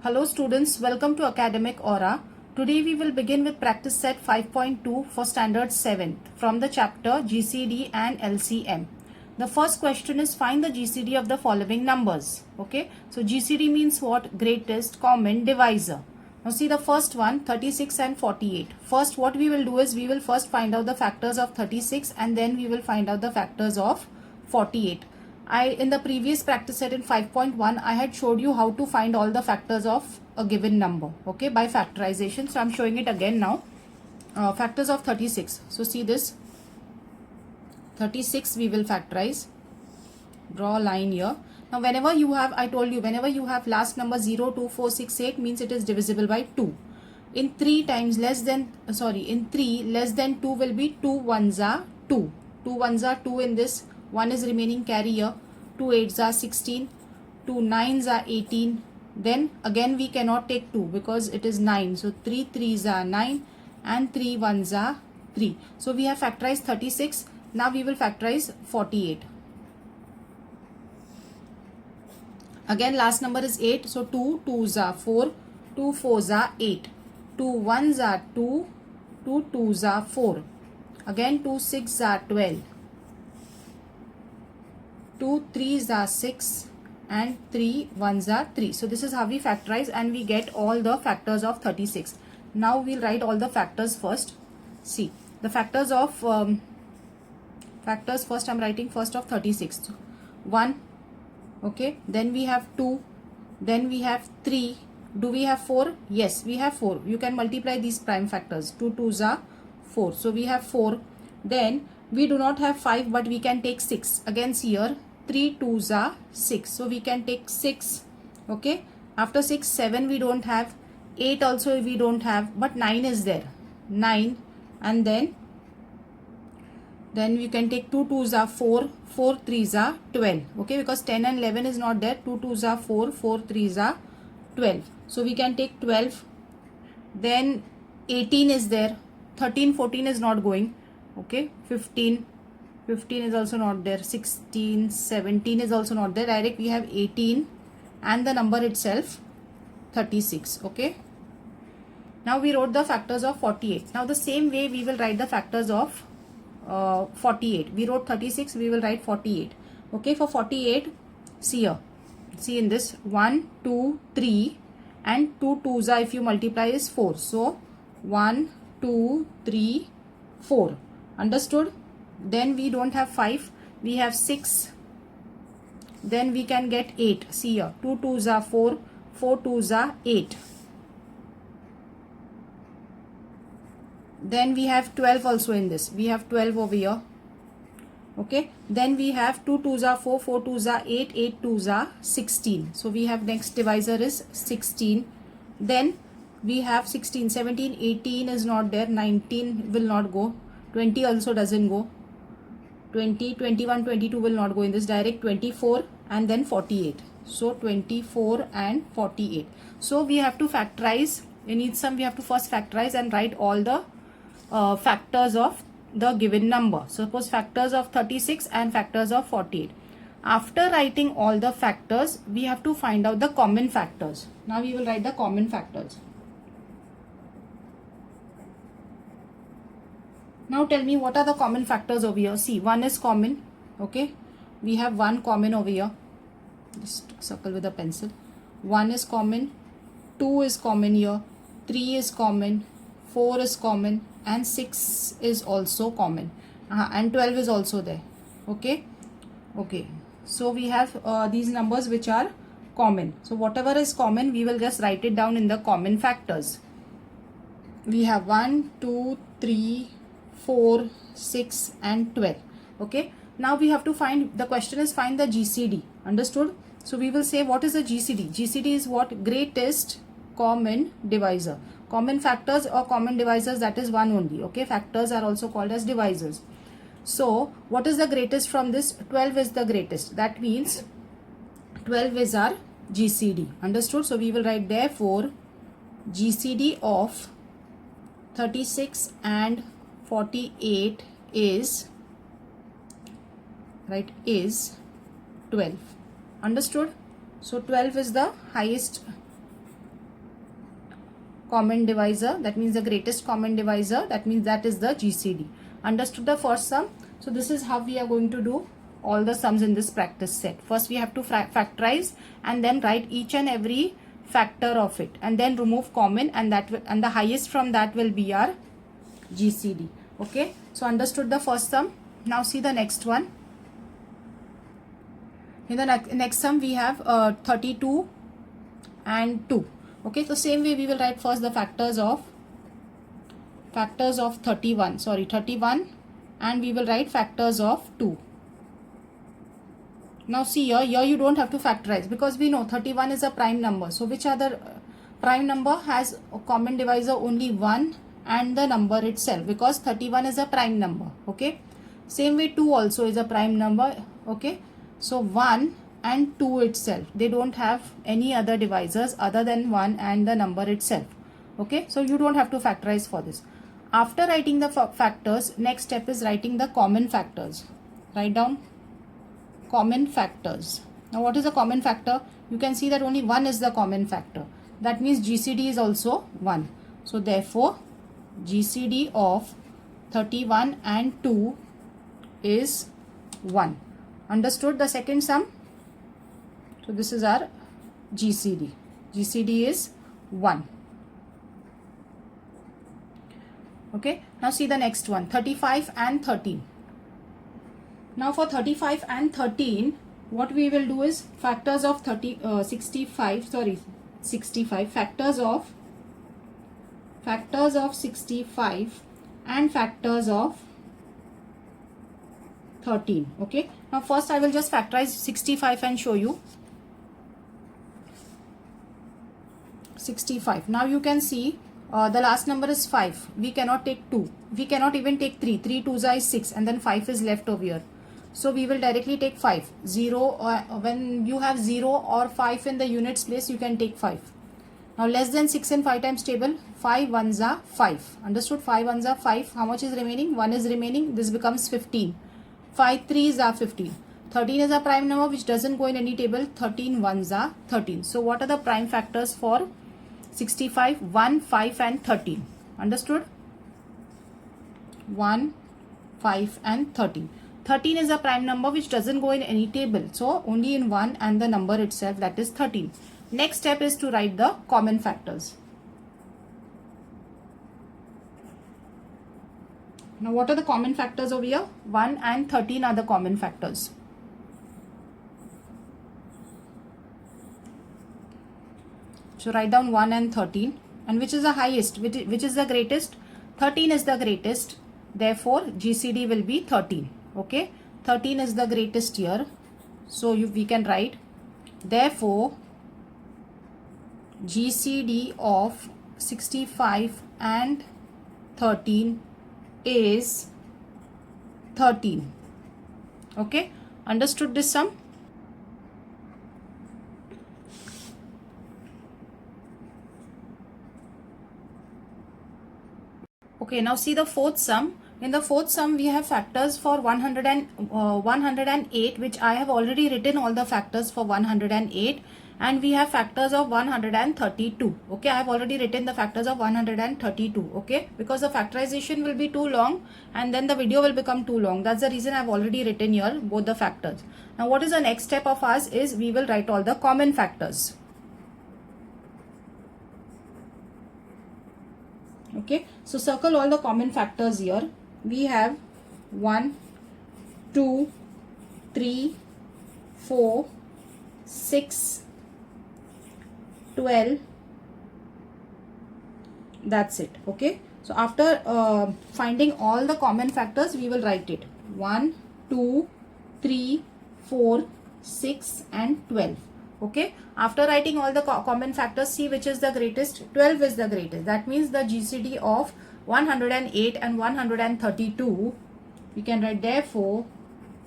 Hello students, welcome to Academic Aura. Today we will begin with practice set 5.2 for standard 7th from the chapter GCD and LCM. The first question is find the GCD of the following numbers. Okay, so GCD means what? Greatest common divisor. Now see the first one, 36 and 48. First what we will do is we will first find out the factors of 36 and then we will find out the factors of 48. In the previous practice set in 5.1 I had showed you how to find all the factors of a given number, okay, by factorization. So I'm showing it again now. Factors of 36. So see this 36 we will factorize. Draw a line here. Now whenever you have, I told you, whenever you have last number 0, 2, 4, 6, 8 means it is divisible by 2. In 3 times less than, in 3 less than 2 will be 2 ones are 2. 2 ones are 2 in this. 1 is remaining, carry here. 2 8s are 16. 2 9s are 18. Then again we cannot take 2 because it is 9. So 3 3s are 9 and 3 1s are 3. So we have factorized 36. Now we will factorize 48. Again last number is 8. So 2 2s are 4. 2 4s are 8. 2 1s are 2. 2 2s are 4. Again 2 6s are 12. 2 3s are 6 and 3 1s are 3. So this is how we factorize and we get all the factors of 36. Now we'll write all the factors first. See the factors of factors first. I'm writing first of 36. 1, okay, then we have 2, then we have 3. Do we have 4? Yes, we have 4. You can multiply these prime factors. 2 2s are 4. So we have 4. Then we do not have 5 but we can take 6. Again see here 3 2s are 6. So we can take 6. Okay. After 6, 7 we don't have. 8 also we don't have. But 9 is there. 9. And then we can take 2 2s are 4. 4 3s are 12. Okay. Because 10 and 11 is not there. 2 2s are 4. 4 3s are 12. So we can take 12. Then 18 is there. 13 14 is not going. Okay. 15 is also not there. 16 17 is also not there. Direct we have 18 and the number itself 36. Okay. Now we wrote the factors of 48. Now the same way we will write the factors of 48. We wrote 36, we will write 48. Okay. For 48, see here, see in this 1 2 3 and 2 2s are, if you multiply, is 4. So 1 2 3 4. Understood? Then we don't have 5, we have 6. Then we can get 8. See here, 2 2s are 4. 4 2s are 8. Then we have 12 also in this. We have 12 over here. Okay. Then we have 2 2s are 4. 4 2s are 8. 8 2s are 16. So we have next divisor is 16. Then we have 16, 17, 18 is not there. 19 will not go. 20 also doesn't go. 20, 21, 22 will not go in this. Direct 24 and then 48. So 24 and 48. So we have to factorize. In each sum we have to first factorize and write all the factors of the given number. Suppose factors of 36 and factors of 48. After writing all the factors, we have to find out the common factors. Now we will write the common factors. Now tell me what are the common factors over here. See, 1 is common. Okay. We have 1 common over here. Just circle with a pencil. 1 is common. 2 is common here. 3 is common. 4 is common. And 6 is also common. And 12 is also there. Okay. Okay. So we have these numbers which are common. So whatever is common, we will just write it down in the common factors. We have 1, 2, 3, 4, 6 and 12. Okay. Now we have to find, the question is find the GCD. Understood? So we will say what is the GCD? GCD is what? Greatest common divisor. Common factors or common divisors, that is one only. Okay. Factors are also called as divisors. So what is the greatest from this? 12 is the greatest. That means 12 is our GCD. Understood? So we will write therefore GCD of 36 and 48 is, right, is 12. Understood? So 12 is the highest common divisor, that means the greatest common divisor, that means that is the GCD. Understood the first sum? So this is how we are going to do all the sums in this practice set. First we have to factorize and then write each and every factor of it and then remove common, and the highest from that will be our GCD. Okay, so understood the first sum. Now see the next one. In the next sum we have 32 and 2. Okay, so same way we will write first the factors of 31, and we will write factors of 2. Now see here you don't have to factorize because we know 31 is a prime number. So which other prime number has a common divisor only 1 and the number itself, because 31 is a prime number. Okay, same way 2 also is a prime number. Okay, so 1 and 2 itself, they don't have any other divisors other than 1 and the number itself. Okay, so you don't have to factorize for this. After writing the factors, next step is writing the common factors. Write down common factors. Now what is a common factor? You can see that only 1 is the common factor. That means GCD is also 1. So therefore GCD of 31 and 2 is 1. Understood the second sum? So this is our GCD. GCD is 1. Okay, now see the next one, 35 and 13. Now for 35 and 13, what we will do is factors of 65, factors of 65 and factors of 13. Okay, now first I will just factorize 65 and show you. 65. Now you can see the last number is 5. We cannot take 2. We cannot even take 3. 3 2s is 6 and then 5 is left over here. So we will directly take 5. 0, when you have 0 or 5 in the units place, you can take 5. Now less than 6 and 5 times table, 5 1s are 5. Understood? 5 1s are 5. How much is remaining? 1 is remaining. This becomes 15. 5 3s are 15. 13 is a prime number which doesn't go in any table. 13 1s are 13. So what are the prime factors for 65? 1, 5 and 13. Understood? 1, 5 and 13. 13 is a prime number which doesn't go in any table. So only in 1 and the number itself, that is 13. Next step is to write the common factors. Now what are the common factors over here? 1 and 13 are the common factors. So write down 1 and 13. And which is the highest? Which is the greatest? 13 is the greatest. Therefore GCD will be 13. Okay, 13 is the greatest here. So we can write, therefore GCD of 65 and 13 is 13. Okay, understood this sum? Okay, now see the fourth sum. In the fourth sum, we have factors for 108, which I have already written all the factors for 108, and we have factors of 132. Okay, I have already written the factors of 132. Okay, because the factorization will be too long and then the video will become too long. That's the reason I have already written here both the factors. Now what is the next step of ours is we will write all the common factors. Okay, so circle all the common factors here. We have 1, 2, 3, 4, 6, 12. That's it. Okay, so after finding all the common factors, we will write it 1, 2, 3, 4, 6 and 12. Okay, after writing all the common factors, see which is the greatest. 12 is the greatest. That means the GCD of 108 and 132, we can write therefore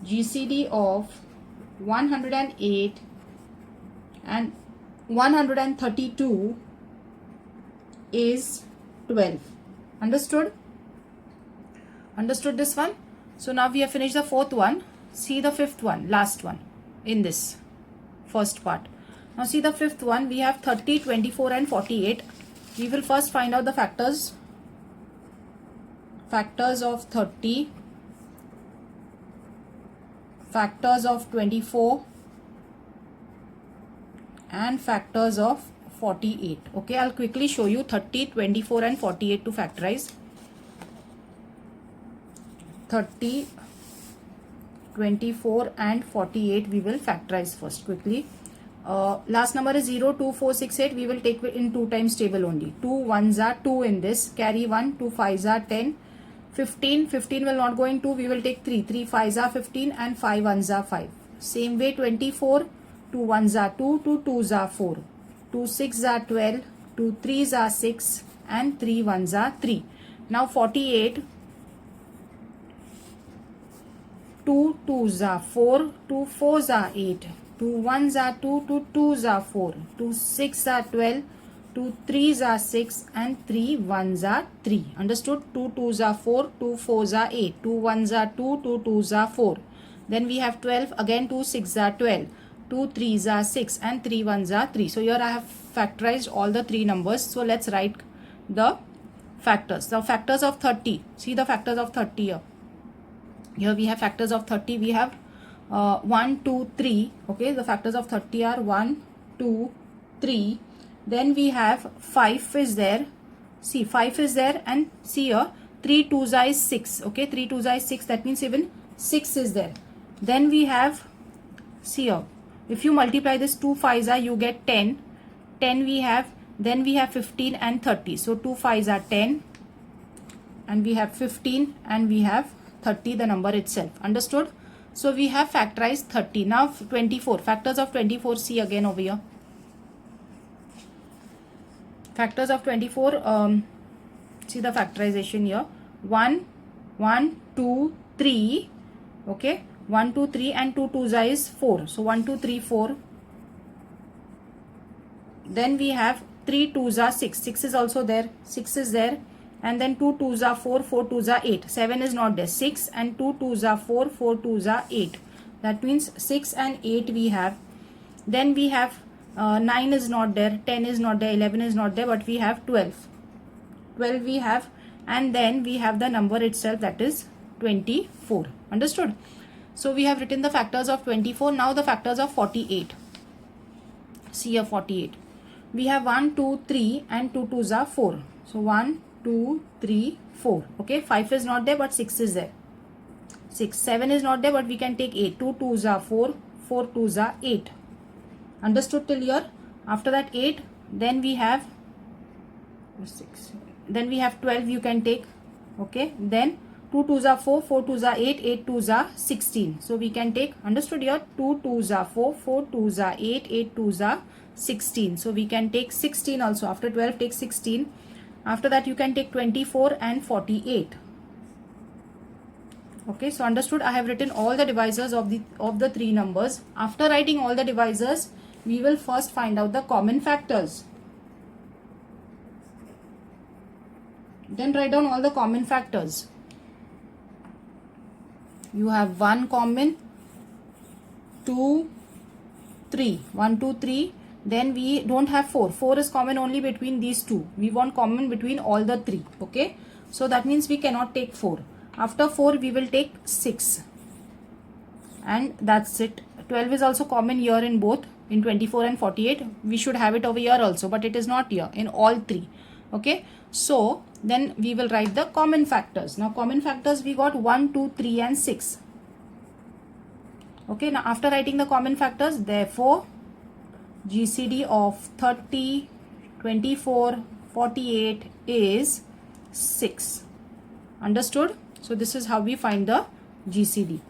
GCD of 108 and 132 is 12. Understood? Understood this one? So now we have finished the fourth one. See the fifth one, last one in this first part. Now see the fifth one. We have 30, 24 and 48. We will first find out the factors of 30, factors of 24 and factors of 48. Okay, I'll quickly show you 30, 24 and 48 to factorize. 30, 24 and 48 we will factorize first quickly. Last number is 0, 2, 4, 6, 8. We will take in 2 times table only. 2 1s are 2 in this. Carry 1, 2 5s are 10. 15, 15 will not go in 2. We will take 3. 3 5s are 15 and 5 1s are 5. Same way 24. 2 1s are 2, 2 2s are 4. 2 6s are 12. 2 3s are 6 and 3 1s are 3. Now 48. 2 2s are 4. 2 4s are 8. 2 1s are 2, 2 2s are 4, 2 6 are 12, 2 3s are 6 and 3 1s are 3. Understood? 2 2s are 4, 2 4s are 8, 2 1s are 2, 2 2s are 4. Then we have 12, again 2 6s are 12, 2 3s are 6 and 3 1s are 3. So here I have factorized all the 3 numbers. So let's write the factors. The factors of 30. See the factors of 30 here. Here we have factors of 30. We have 1 2 3. Okay, the factors of 30 are 1 2 3. Then we have 5 is there. See, 5 is there, and see here 3 2s is 6. Okay, 3 2s is 6. That means even 6 is there. Then we have, see here, if you multiply this 2 5s are, you get 10. 10 we have. Then we have 15 and 30. So 2 5s are 10, and we have 15 and we have 30, the number itself. Understood? So we have factorized 30. Now 24. Factors of 24. See again over here. Factors of 24. See the factorization here. 1 1 2 3. Okay. 1 2 3 and 2 2s is 4. So 1 2 3 4. Then we have 3 2s are 6. 6 is also there. 6 is there. And then 2 2s are 4, 4 2s are 8. 7 is not there. 6 and 2 2s are 4, 4 2s are 8. That means 6 and 8 we have. Then we have 9 is not there, 10 is not there, 11 is not there, but we have 12. 12 we have, and then we have the number itself, that is 24. Understood? So we have written the factors of 24. Now the factors of 48. See here 48. We have 1, 2, 3 and 2 2s are 4. So 1, 2, 3, 4. Okay, 5 is not there, but 6 is there. 6, 7 is not there, but we can take 8. 2 2s are 4, 4 2s are 8. Understood till here? After that 8, then we have 6. Then we have 12 you can take. Okay, then 2 2s are 4, 4 2s are 8, 8 2s are 16. So we can take, understood here? 2 2s are 4, 4 2s are 8, 8 2s are 16. So we can take 16 also. After 12 take 16. After that you can take 24 and 48. Okay, so understood? I have written all the divisors of the 3 numbers. After writing all the divisors, we will first find out the common factors. Then write down all the common factors. You have 1 common, 2, 3. 1, 2, 3. Then we don't have 4. 4 is common only between these 2. We want common between all the 3. Okay. So that means we cannot take 4. After 4 we will take 6. And that's it. 12 is also common here in both. In 24 and 48. We should have it over here also. But it is not here in all 3. Okay. So then we will write the common factors. Now common factors we got 1, 2, 3 and 6. Okay. Now after writing the common factors, therefore GCD of 30, 24, 48 is 6. Understood? So this is how we find the GCD.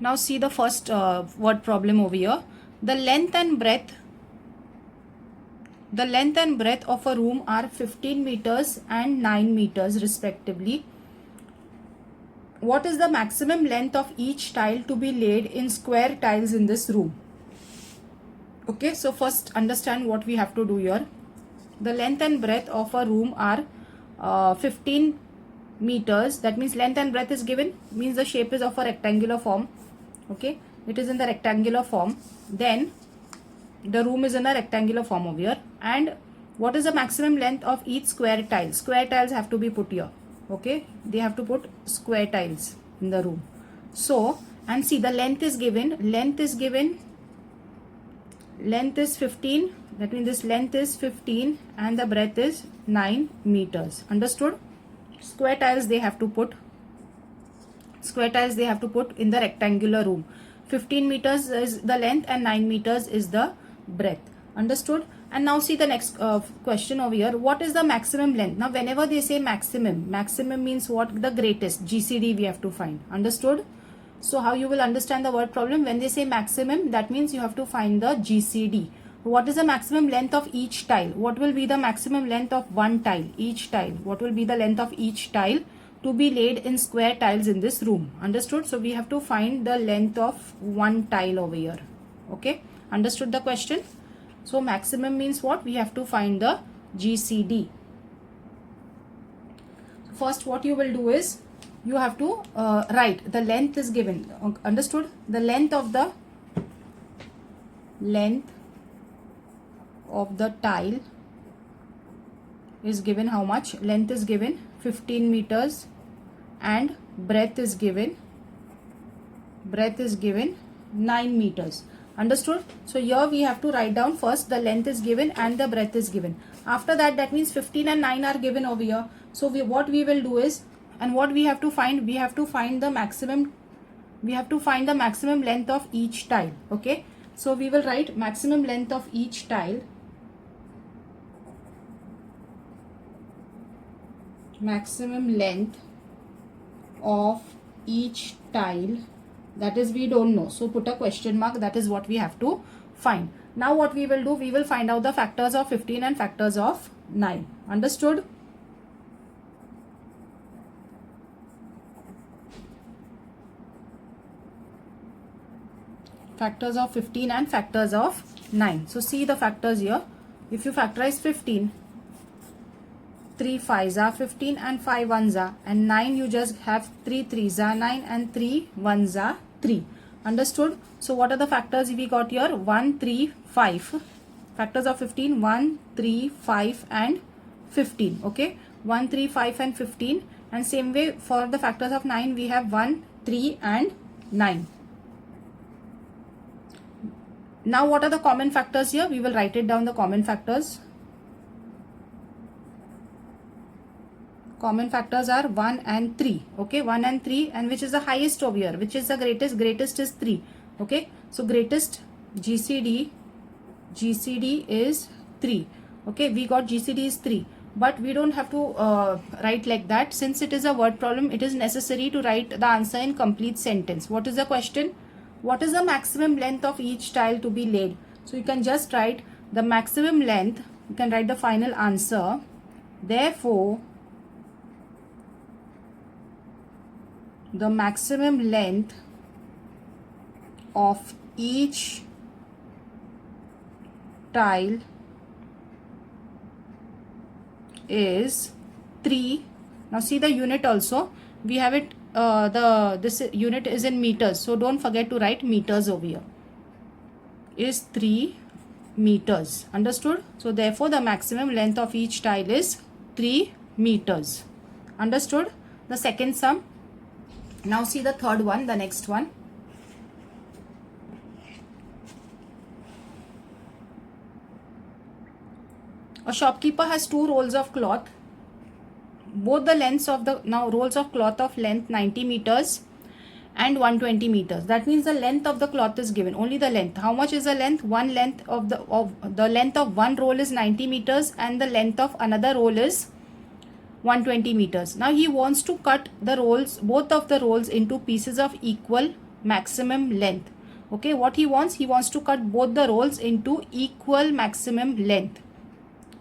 Now see the first word problem over here. The length and breadth of a room are 15 meters and 9 meters respectively. What is the maximum length of each tile to be laid in square tiles in this room? Okay, so first understand what we have to do here. The length and breadth of a room are 15 meters. That means length and breadth is given, means the shape is of a rectangular form. Okay, it is in the rectangular form, then the room is in a rectangular form over here. And what is the maximum length of each square tile? Square tiles have to be put here. Okay, they have to put square tiles in the room. So, and see, the length is given, length is 15, that means this length is 15 and the breadth is 9 meters. Understood? Square tiles they have to put in the rectangular room. 15 meters is the length and 9 meters is the breadth. Understood? And now see the next question over here. What is the maximum length? Now whenever they say maximum means what? The greatest. GCD we have to find. Understood? So how you will understand the word problem? When they say maximum, that means you have to find the GCD. What is the maximum length of each tile? What will be the maximum length of one tile? Each tile. What will be the length of each tile to be laid in square tiles in this room? Understood? So we have to find the length of one tile over here. Okay? Understood the question? So maximum means what? We have to find the GCD. First what you will do is, you have to write the length is given. Understood? The length of the tile is given how much? Length is given 15 meters and breadth is given 9 meters. Understood? So here we have to write down first the length is given and the breadth is given. After that, that means 15 and 9 are given over here. So what we will do is, and what we have to find, we have to find the maximum length of each tile. Okay, so we will write maximum length of each tile. Maximum length of each tile, that is we don't know, so put a question mark. That is what we have to find. Now what we will do, we will find out the factors of 15 and factors of 9. Understood? Factors of 15 and factors of 9. So see the factors here. If you factorize 15, 3 5s are 15 and 5 1s are, and 9 you just have 3 3s are 9 and 3 1s are 3. Understood? So what are the factors we got here? 1 3 5. Factors of 15, 1 3 5 and 15. Okay, 1 3 5 and 15. And same way for the factors of 9, we have 1 3 and 9. Now what are the common factors here? We will write it down, the common factors. Common factors are 1 and 3. Okay, 1 and 3, and which is the highest over here? Which is the greatest? Greatest is 3. Okay, so greatest GCD is 3. Okay, we got GCD is 3. But we don't have to write like that. Since it is a word problem, it is necessary to write the answer in complete sentence. What is the question? What is the maximum length of each tile to be laid? So you can just write the maximum length. You can write the final answer. Therefore, the maximum length of each tile is 3. Now see the unit also. We have it, this unit is in meters. So don't forget to write meters over here. Is 3 meters. Understood? So therefore the maximum length of each tile is 3 meters. Understood? The second sum. Now see the third one, the next one. A shopkeeper has 2 rolls of cloth. Both the lengths of the, now rolls of cloth of length 90 meters and 120 meters. That means the length of the cloth is given, only the length. How much is the length? One length of the length of one roll is 90 meters and the length of another roll is 120 meters. Now he wants to cut the rolls, both of the rolls, into pieces of equal maximum length. Okay, what he wants to cut both the rolls into equal maximum length.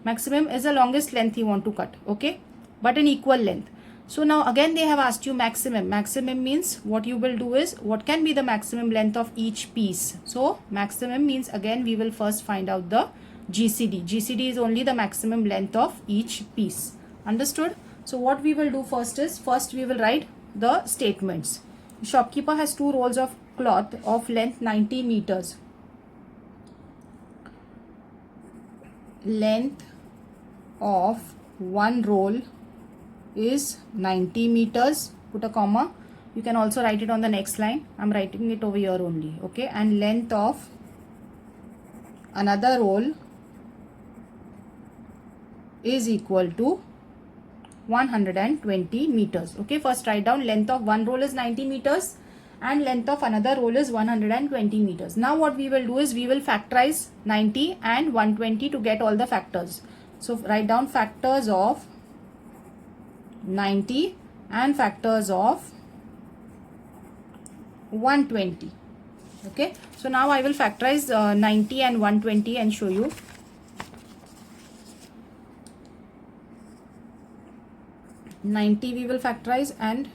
Maximum is the longest length he want to cut. Okay, but in equal length. So now again they have asked you maximum. Maximum means what you will do is, what can be the maximum length of each piece? So maximum means, again we will first find out the GCD. GCD is only the maximum length of each piece. Understood? So what we will do first is, first we will write the statements. Shopkeeper has 2 rolls of cloth of length 90 meters. Length of one roll is 90 meters. Put a comma. You can also write it on the next line. I'm writing it over here only. Okay. And length of another roll is equal to 120 meters. Okay. First write down length of one roll is 90 meters and length of another roll is 120 meters. Now what we will do is we will factorize 90 and 120 to get all the factors. So write down factors of 90 and factors of 120. Okay. So now I will factorize 90 and 120 and show you. 90 we will factorize and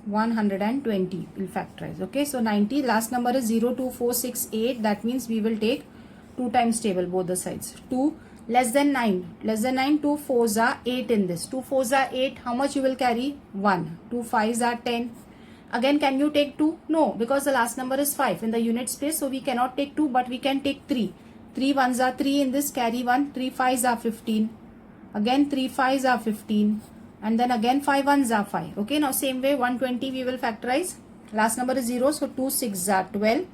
120 will factorize. Okay. So 90 last number is 0, 2, 4, 6, 8. That means we will take 2 times table both the sides. 2 less than 9. Less than 9, 2 4s are 8 in this. 2 4s are 8. How much you will carry? 1. 2 5s are 10. Again, can you take 2? No, because the last number is 5 in the unit space. So we cannot take 2, but we can take 3. 3 1s are 3 in this, carry 1. 3 5s are 15. Again 3 5s are 15. And then again 5 1s are 5. Okay, now same way 120 we will factorize. Last number is 0. So 2 6s are 12.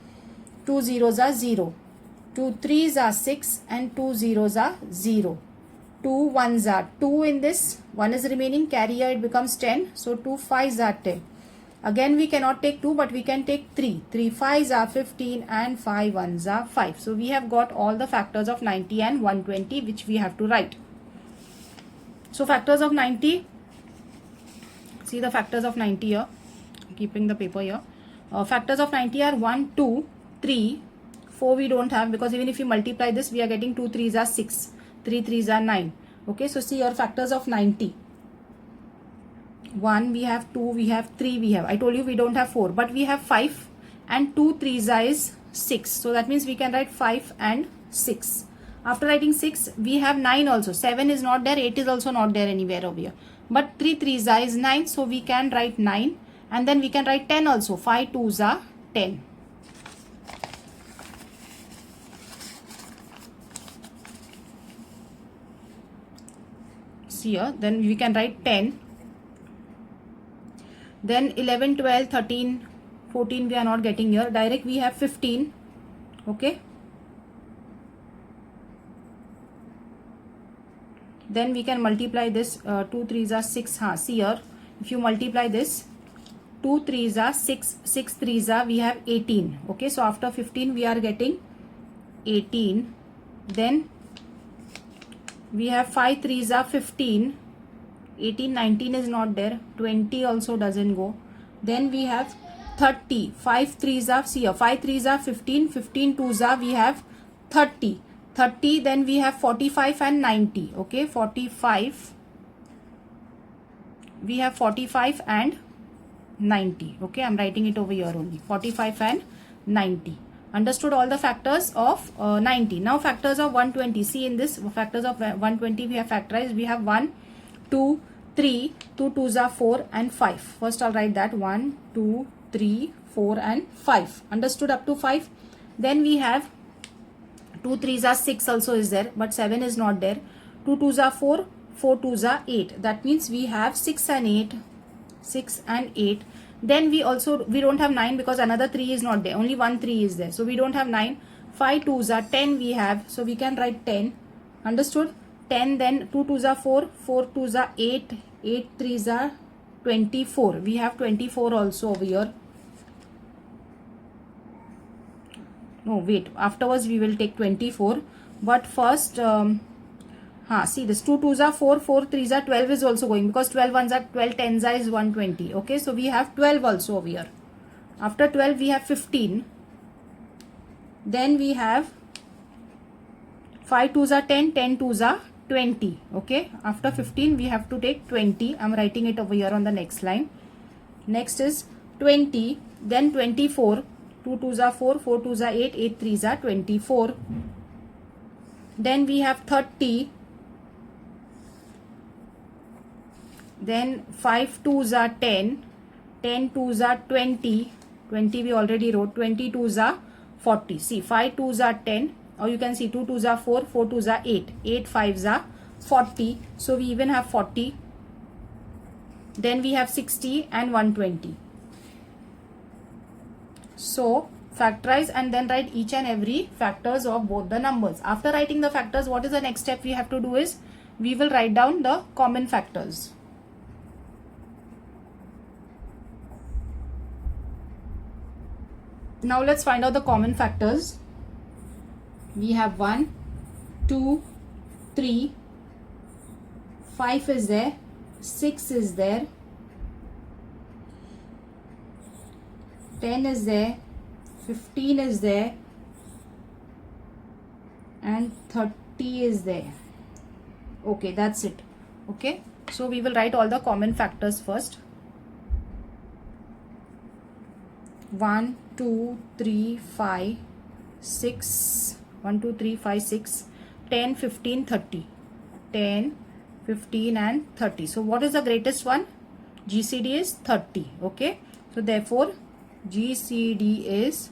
2 0s are 0. 2 3s are 6 and 2 0s are 0. 2 1s are 2 in this. 1 is remaining. Carry here it becomes 10. So 2 5s are 10. Again we cannot take 2 but we can take 3. 3 5s are 15 and 5 1s are 5. So we have got all the factors of 90 and 120 which we have to write. So factors of 90. See the factors of 90 here. Keeping the paper here. Factors of 90 are 1, 2, 3, 4 we don't have because even if you multiply this we are getting 2 3s are 6. 3 3s are 9. Okay, so see your factors of 90. 1 we have, 2 we have, 3 we have. I told you we don't have 4 but we have 5 and 2 3s is 6. So that means we can write 5 and 6. After writing 6 we have 9 also. 7 is not there, 8 is also not there anywhere over here. But 3 3s is 9, so we can write 9 and then we can write 10 also. 5 2s are 10. See here, then we can write 10. Then 11, 12, 13, 14 we are not getting here. Direct we have 15. Okay. Then we can multiply this. 2 3s are 6. See here. If you multiply this, 2 3s are 6. 6 3s are we have 18. Okay. So after 15 we are getting 18. Then we have 5 3s are 15. 18, 19 is not there. 20 also doesn't go. Then we have 30. 5 3s are, see here, 5 3s are 15. 15 2s are we have 30. 30, then we have 45 and 90. Okay, 45. We have 45 and 90. Okay, I'm writing it over here only. 45 and 90. Understood all the factors of 90. Now factors of 120. See in this factors of 120 we have factorized. We have 1, 2, 3, 2 2s are 4 and 5. First I'll write that 1, 2, 3, 4 and 5. Understood up to 5. Then we have 2 3s are 6 also is there, but 7 is not there. 2 2s are 4, 4 2s are 8. That means we have 6 and 8. 6 and 8. Then we don't have 9 because another 3 is not there. Only 1 3 is there. So we don't have 9. 5 2s are 10 we have. So we can write 10. Understood? 10, then 2 2s are 4, 4 2s are 8, 8 3s are 24. We have 24 also over here. No, wait, afterwards we will take 24. But first, see this 2 2s are 4, 4 3s are 12 is also going because 12 1s are 12, 10s are is 120. Okay, so we have 12 also over here. After 12 we have 15. Then we have 5 2s are 10, 10 2s are 20. Okay, after 15 we have to take 20. I'm writing it over here on the next line. Next is 20, then 24. 2 2s are 4, 4 2s are 8, 8 3s are 24. Then we have 30. Then 5 2s are 10, 10 twos are 20. 20 we already wrote. 20 twos are 40. See, 5 twos are 10, or you can see 2 twos are 4, 4 twos are 8, 8 fives are 40. So we even have 40. Then we have 60 and 120. So factorize and then write each and every factors of both the numbers. After writing the factors, what is the next step we have to do is we will write down the common factors. Now let's find out the common factors. We have 1, 2, 3, 5 is there, 6 is there, 10 is there, 15 is there, and 30 is there. Okay, that's it. Okay, so we will write all the common factors first. 1, 2, 3, 5, 6, 1, 2, 3, 5, 6, 10, 15, 30. 10, 15 and 30. So what is the greatest one? GCD is 30. Okay, so therefore GCD is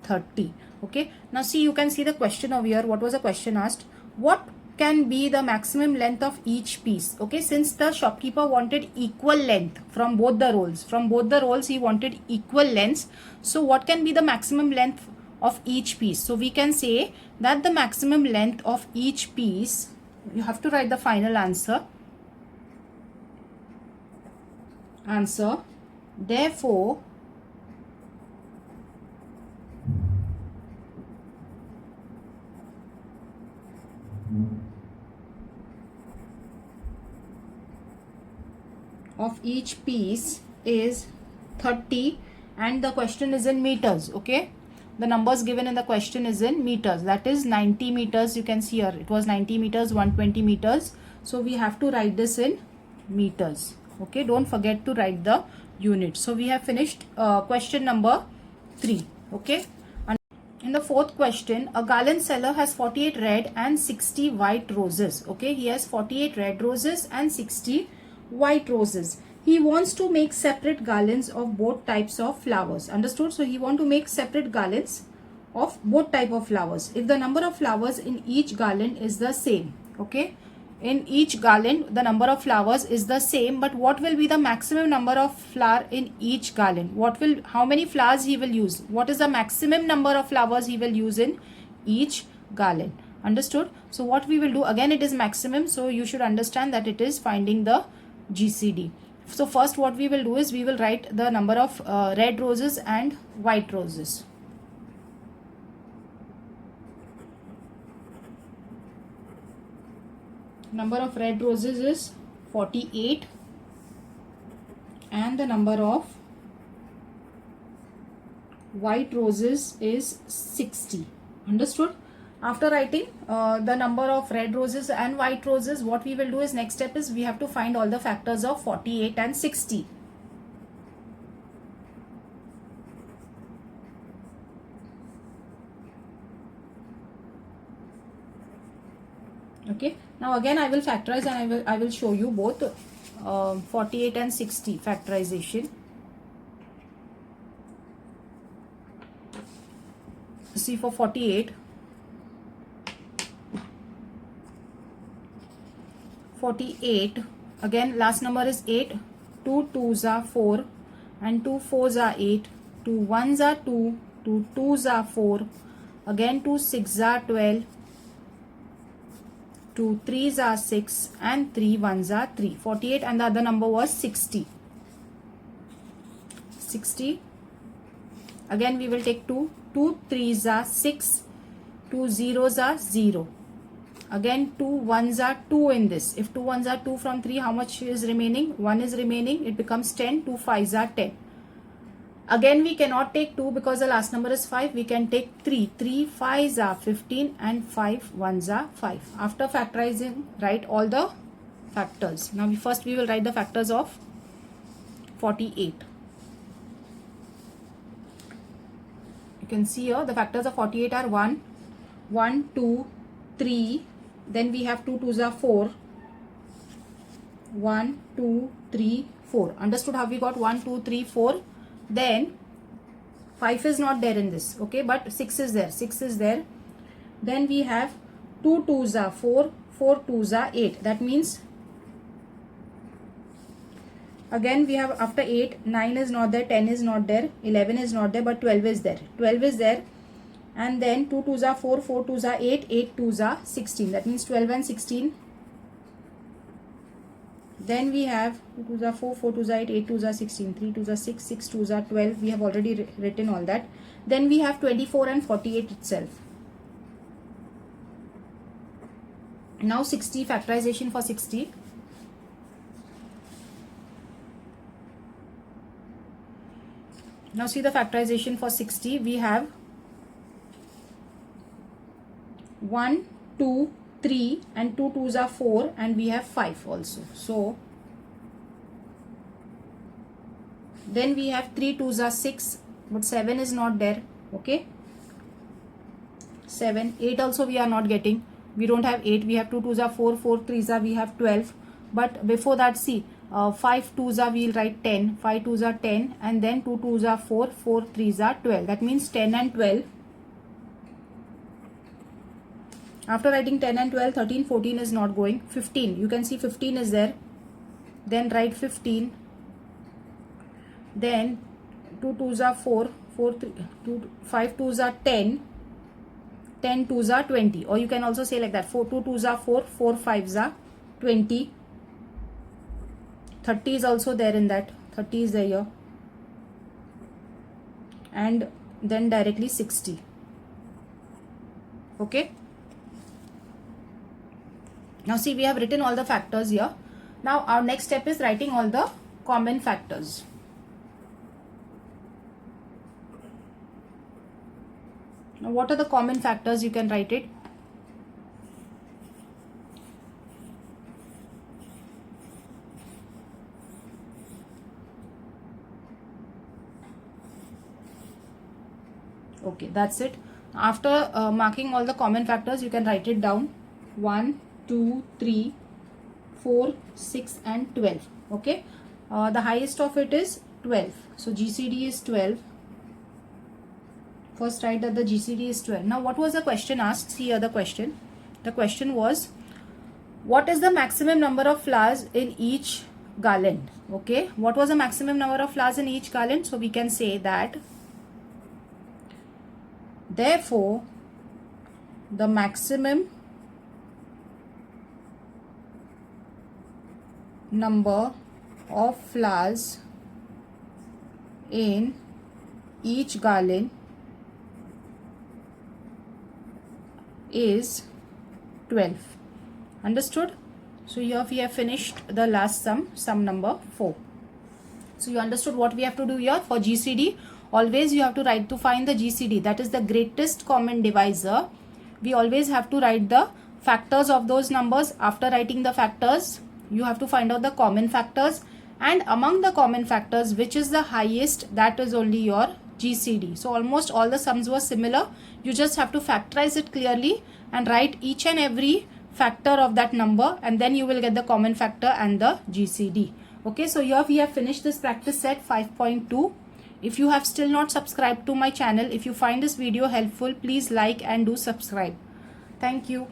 30. Okay, now see, you can see the question over here. What was the question asked? What can be the maximum length of each piece? Okay, since the shopkeeper wanted equal length from both the rolls, he wanted equal lengths. So what can be the maximum length of each piece? So we can say that the maximum length of each piece, you have to write the final answer. Therefore of each piece is 30, and the question is in meters. Okay, the numbers given in the question is in meters, that is 90 meters. You can see here it was 90 meters, 120 meters. So we have to write this in meters. Okay, don't forget to write the unit. So we have finished question number 3. Okay, and in the fourth question, a garland seller has 48 red and 60 white roses. Okay, he has 48 red roses and 60 white roses. He wants to make separate garlands of both types of flowers. Understood? So he want to make separate garlands of both type of flowers. If the number of flowers in each garland is the same, okay, in each garland the number of flowers is the same, but what will be the maximum number of flower in each garland? How many flowers he will use? What is the maximum number of flowers he will use in each garland? Understood? So what we will do, again it is maximum, so you should understand that it is finding the GCD. So first what we will do is we will write the number of red roses and white roses. Number of red roses is 48 and the number of white roses is 60. Understood? After writing the number of red roses and white roses, what we will do is next step is we have to find all the factors of 48 and 60. Okay, now again I will factorize and I will show you both 48 and 60 factorization. See, for 48, again last number is 8, 2 2s are 4 and 2 4s are 8, 2 1s are 2, 2 2s are 4, again 2 6s are 12, 2 3s are 6 and 3 1s are 3. 48 and the other number was 60. Again we will take 2 3s are 6, 2 0s are 0. Again 2 1s are 2 in this. If 2 1s are 2 from 3, how much is remaining? 1 is remaining. It becomes 10. 2 5s are 10. Again we cannot take 2 because the last number is 5. We can take 3. 3 5s are 15 and 5 1s are 5. After factorizing, write all the factors. Now we will write the factors of 48. You can see here the factors of 48 are 1, 1, 2, 3. Then we have 2 2s are 4. 1, 2, 3, 4. Understood how we got 1, 2, 3, 4. Then 5 is not there in this, okay, but 6 is there. 6 is there. Then we have 2 2s are 4, 4 2s are 8. That means again we have after 8, 9 is not there, 10 is not there, 11 is not there, but 12 is there. 12 is there. And then 2 2s are 4, 4 2s are 8, 8 2s are 16. That means 12 and 16. Then we have 2 2s are 4, 4 2s are 8, 8 2s are 16, 3 2s are 6, 6 2s are 12. We have already written all that. Then we have 24 and 48 itself. Now 60, factorization for 60. Now see the factorization for 60. We have 1, 2, 3 and 2 2s are 4 and we have 5 also. So then we have 3 2s are 6 but 7 is not there, okay. 7, 8 also we are not getting. We don't have 8. We have 2 2s are 4, 4 3s are we have 12. But before that see 5 2s are we'll write 10, 5 2s are 10 and then 2 2s are 4, 4 3s are 12. That means 10 and 12. After writing 10 and 12, 13, 14 is not going. 15, you can see 15 is there. Then write 15. Then 2 2s are 4, 4 3, 2, 5 2s are 10, 10 2s are 20. Or you can also say like that, 4 2 2s are 4, 4 5s are 20. 30 is also there in that. 30 is there here. And then directly 60. Okay. Now see, we have written all the factors here. Now our next step is writing all the common factors. Now what are the common factors? You can write it. Okay, that's it. After marking all the common factors, you can write it down. 1, 2, 3, 4, 6 and 12. Okay. The highest of it is 12. So GCD is 12. First write that the GCD is 12. Now what was the question asked? See here the question. The question was, what is the maximum number of flowers in each garland? Okay. What was the maximum number of flowers in each garland? So we can say that therefore the maximum number of flowers in each garland is 12. Understood? So here we have finished the last sum number 4. So you understood what we have to do here for GCD. Always you have to write to find the GCD, that is the greatest common divisor. We always have to write the factors of those numbers. After writing the factors, you have to find out the common factors, and among the common factors, which is the highest, that is only your GCD. So almost all the sums were similar. You just have to factorize it clearly and write each and every factor of that number, and then you will get the common factor and the GCD. Okay, so here we have finished this practice set 5.2. If you have still not subscribed to my channel, if you find this video helpful, please like and do subscribe. Thank you.